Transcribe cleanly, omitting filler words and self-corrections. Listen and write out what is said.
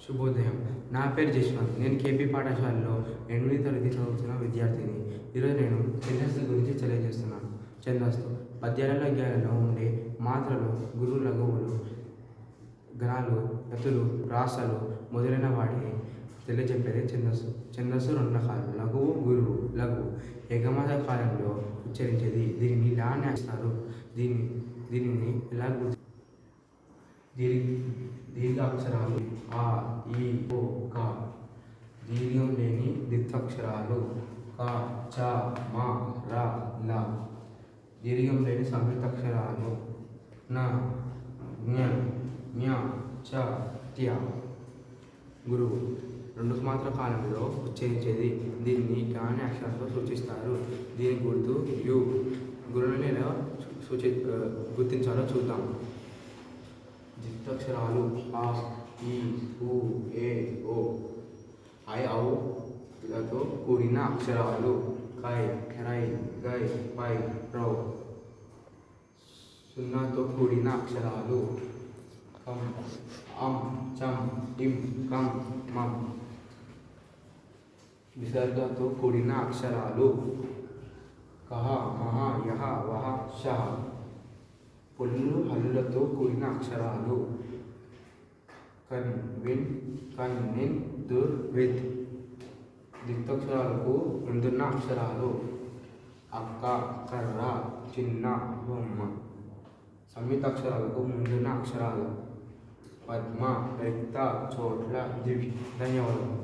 శుభోదయం. నా పేరు జశ్వంత్. నేను కేపీ పాఠశాలలో 8వ తరగతి చదువుతున్న విద్యార్థిని. ఈరోజు నేను ఛందస్సు గురించి తెలియజేస్తున్నాను. ఛందస్సు పద్యాలలో గేయాలలో ఉండే మాత్రలు, గురు లఘువులు, గణాలు, యతులు, ప్రాసలు మొదలైన వాటిని తెలియజెప్పేది ఛందస్సు. ఛందస్సు 2 రకాలు: లఘువు, గురువు. లఘువు ఎగమత కాలంలో ఉచ్చరించేది. దీనిని లా అని అంటారు. దీనిని ఎలా దీర్ఘాక్షరాలు ఆ, ఈ, ఓ, క. దీర్ఘం లేని ద్విత్వక్షరాలు క, చ, మ, ర, ల. దీర్ఘం లేని సంయుక్తాక్షరాలు న, జ్ఞ, జ్ఞ, చ, త్య. గురువు 2 మాత్ర కాలంలో ఉచ్చరించేది. దీన్ని క అనే అక్షరంతో సూచిస్తారు. దీని గుర్తు యు. గురువుని ఎలా గుర్తించాలో చూద్దాం. ద్విత్వక్షరాలు ఆ, ఈ, ఉ, ఏ, ఓ. ఐ, ఔ లతో కూడిన అక్షరాలు కై, రై, గై, పై, రౌ. సున్నాతో కూడిన అక్షరాలు కం, అం, చం, ఇం, కం, మం. విసర్గతో కూడిన అక్షరాలు కహ, మహ, యహ, వహ, షహ. పొల్లు హల్లులతో కూడిన అక్షరాలు కన్, విన్, కన్, నిన్, దుర్, విత్. ద్విత్వక్షరాలకు ముందున్న అక్షరాలు అక్క, కర్ర, చిన్న, బొమ్మ. సంయుక్తాక్షరాలకు ముందున్న అక్షరాలు పద్మ, రిక్త, చోట్ల, దివి. ధన్యవాదాలు.